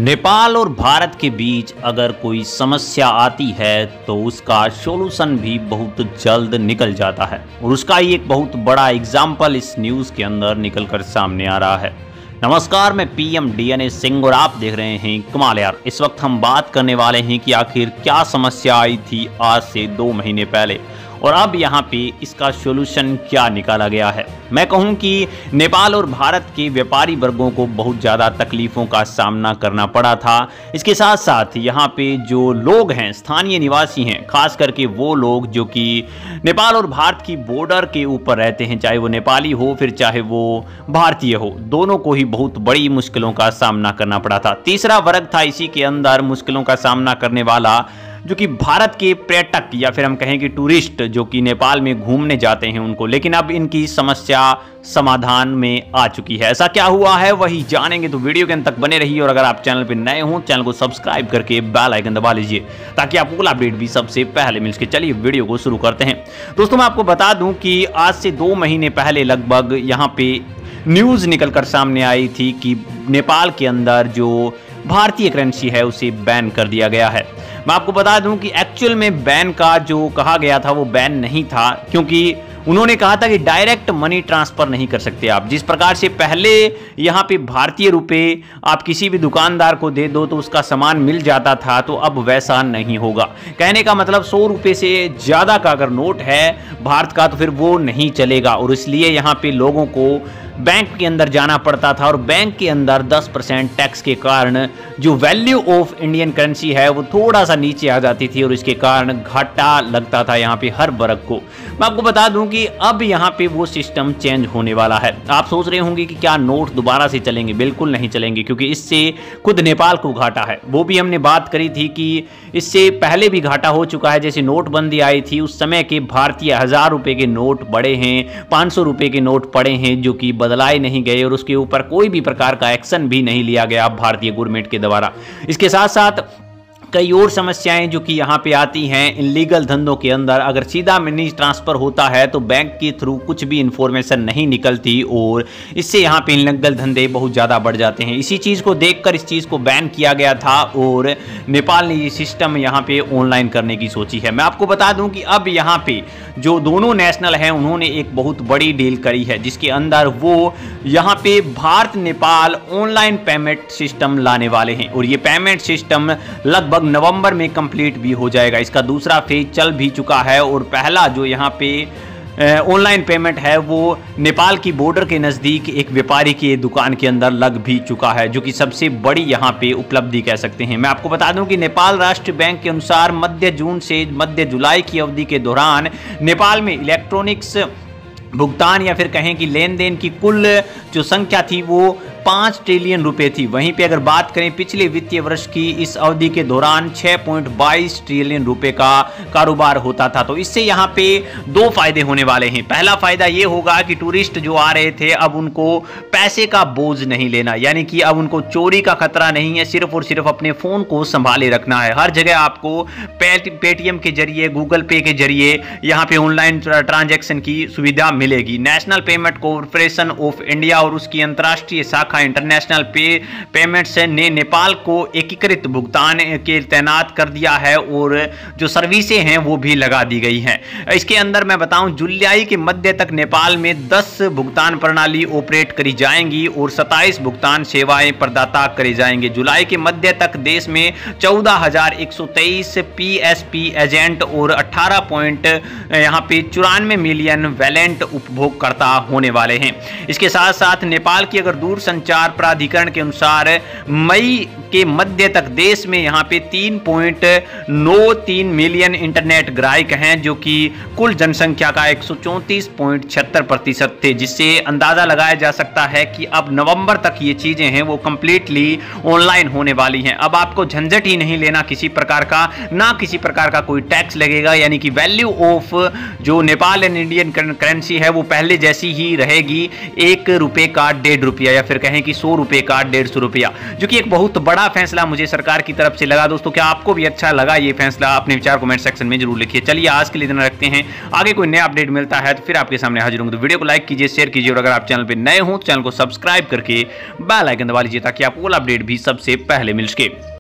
नेपाल और भारत के बीच अगर कोई समस्या आती है तो उसका सॉल्यूशन भी बहुत जल्द निकल जाता है और उसका ही एक बहुत बड़ा एग्जाम्पल इस न्यूज़ के अंदर निकल कर सामने आ रहा है। नमस्कार, मैं पीएम DNA सिंह और आप देख रहे हैं कमाल यार। इस वक्त हम बात करने वाले हैं कि आखिर क्या समस्या आई थी आज से 2 महीने पहले और अब यहाँ पे इसका सॉल्यूशन क्या निकाला गया है। मैं कहूँ कि नेपाल और भारत के व्यापारी वर्गों को बहुत ज़्यादा तकलीफ़ों का सामना करना पड़ा था। इसके साथ साथ यहाँ पे जो लोग हैं, स्थानीय निवासी हैं, खास करके वो लोग जो कि नेपाल और भारत की बॉर्डर के ऊपर रहते हैं, चाहे वो नेपाली हो फिर चाहे वो भारतीय हो, दोनों को ही बहुत बड़ी मुश्किलों का सामना करना पड़ा था। तीसरा वर्ग था इसी के अंदर मुश्किलों का सामना करने वाला, जो कि भारत के पर्यटक या फिर हम कहें कि टूरिस्ट जो कि नेपाल में घूमने जाते हैं उनको। लेकिन अब इनकी समस्या समाधान में आ चुकी है। ऐसा क्या हुआ है वही जानेंगे, तो वीडियो के अंत तक बने रहिए। और अगर आप चैनल पर नए हो, चैनल को सब्सक्राइब करके बेल आइकन दबा लीजिए ताकि आपको कुल अपडेट भी सबसे पहले मिल सके। चलिए वीडियो को शुरू करते हैं। दोस्तों, मैं आपको बता दूं कि आज से 2 महीने पहले लगभग यहाँ पे न्यूज़ निकल कर सामने आई थी कि नेपाल के अंदर जो भारतीय करेंसी है उसे बैन कर दिया गया है। मैं आपको बता दूं कि एक्चुअल में बैन का जो कहा गया था वो बैन नहीं था, क्योंकि उन्होंने कहा था कि डायरेक्ट मनी ट्रांसफर नहीं कर सकते आप। जिस प्रकार से पहले यहाँ पे भारतीय रुपए आप किसी भी दुकानदार को दे दो तो उसका सामान मिल जाता था, तो अब वैसा नहीं होगा। कहने का मतलब 100 रुपये से ज़्यादा का अगर नोट है भारत का तो फिर वो नहीं चलेगा। और इसलिए यहाँ पे लोगों को बैंक के अंदर जाना पड़ता था और बैंक के अंदर 10% टैक्स के कारण जो वैल्यू ऑफ इंडियन करेंसी है वो थोड़ा सा नीचे आ जाती थी और इसके कारण घाटा लगता था यहाँ पे हर वर्ग को। मैं आपको बता दूं कि अब यहाँ पे वो सिस्टम चेंज होने वाला है। आप सोच रहे होंगे कि क्या नोट दोबारा से चलेंगे? बिल्कुल नहीं चलेंगे, क्योंकि इससे खुद नेपाल को घाटा है। वो भी हमने बात करी थी कि इससे पहले भी घाटा हो चुका है। जैसे नोटबंदी आई थी उस समय के भारतीय 1000 रुपये के नोट बड़े हैं, 500 रुपये के नोट पड़े हैं जो कि बदलाए नहीं गए और उसके ऊपर कोई भी प्रकार का एक्शन भी नहीं लिया गया भारतीय गवर्नमेंट के द्वारा। इसके साथ साथ कई और समस्याएं जो कि यहाँ पे आती हैं इनलीगल धंधों के अंदर। अगर सीधा मनी ट्रांसफ़र होता है तो बैंक के थ्रू कुछ भी इंफॉर्मेशन नहीं निकलती और इससे यहाँ पे इनलीगल धंधे बहुत ज़्यादा बढ़ जाते हैं। इसी चीज़ को देखकर इस चीज़ को बैन किया गया था और नेपाल ने ये सिस्टम यहाँ पे ऑनलाइन करने की सोची है। मैं आपको बता दूँ कि अब यहाँ पे जो दोनों नेशनल हैं उन्होंने एक बहुत बड़ी डील करी है, जिसके अंदर वो यहाँ पे Bharat Nepal online payment system लाने वाले हैं और ये पेमेंट सिस्टम लगभग नवंबर में कंप्लीट भी हो जाएगा। इसका दूसरा फेज चल भी चुका है और पहला जो यहाँ पे ऑनलाइन पेमेंट है वो नेपाल की बॉर्डर के नज़दीक एक व्यापारी की दुकान के अंदर लग भी चुका है, जो कि सबसे बड़ी यहाँ पे उपलब्धि कह सकते हैं। मैं आपको बता दूं कि नेपाल राष्ट्र बैंक के अनुसार मध्य जून से मध्य जुलाई की अवधि के दौरान नेपाल में इलेक्ट्रॉनिक्स भुगतान या फिर कहें कि लेन देन की कुल जो संख्या थी वो 5 ट्रिलियन रुपए थी। वहीं पे अगर बात करें पिछले वित्तीय वर्ष की इस अवधि के दौरान 6.22 ट्रिलियन रुपए का कारोबार होता था। तो इससे यहाँ पे 2 फायदे होने वाले हैं। पहला फायदा ये होगा कि टूरिस्ट जो आ रहे थे अब उनको पैसे का बोझ नहीं लेना, यानी कि अब उनको चोरी का खतरा नहीं है, सिर्फ और सिर्फ अपने फ़ोन को संभाले रखना है। हर जगह आपको पेटीएम के जरिए, गूगल पे के जरिए यहाँ पे ऑनलाइन ट्रांजैक्शन की सुविधा मिलेगी। National payment corporation of India और उसकी अंतर्राष्ट्रीय शाखा इंटरनेशनल पेमेंट्स ने नेपाल को एकीकृत भुगतान के तैनात कर दिया है और जो सर्विसें हैं वो भी लगा दी गई हैं। इसके अंदर मैं बताऊं, जुलाई के मध्य तक नेपाल में 10 भुगतान प्रणाली ऑपरेट करी जाएंगी और 27 भुगतान सेवाएं प्रदाता करे जाएंगे। जुलाई के मध्य तक देश में 14,123 PSP एजेंट और 18.94 मिलियन वैलेंट उपभोगकर्ता होने वाले हैं। इसके साथ साथ नेपाल की अगर दूरसंचार प्राधिकरण के अनुसार मई के मध्य तक देश में यहाँ पे 3.93 मिलियन इंटरनेट ग्राहक हैं, जो कि कुल जनसंख्या का 134.76% थे, जिससे अंदाजा लगाया जा सकता है कि अब नवंबर तक ये चीजें हैं वो कंप्लीटली ऑनलाइन होने वाली हैं। अब आपको झंझट ही नहीं लेना किसी प्रकार का, ना किसी प्रकार का कोई टैक्स लगेगा, यानी कि वैल्यू ऑफ जो नेपाल एंड इंडियन करेंसी है वो पहले जैसी ही रहेगी। 1 रुपये का 1.5 रुपया या फिर कहें कि 100 रुपये का 150 रुपया, जो कि एक बहुत बड़ा फैसला मुझे सरकार की तरफ से लगा। दोस्तों क्या आपको भी अच्छा लगा ये फैसला? अपने विचार कमेंट सेक्शन में जरूर लिखिए। चलिए आज के लिए इतना रखते हैं, आगे कोई नया अपडेट मिलता है तो फिर आपके सामने हाजिर होंगे। तो वीडियो को लाइक कीजिए, शेयर कीजिए और अगर आप चैनल पर नए हो तो चैनल को सब्सक्राइब करके बेल आइकन दबा लीजिए ताकि आपको अपडेट भी सबसे पहले मिल सके।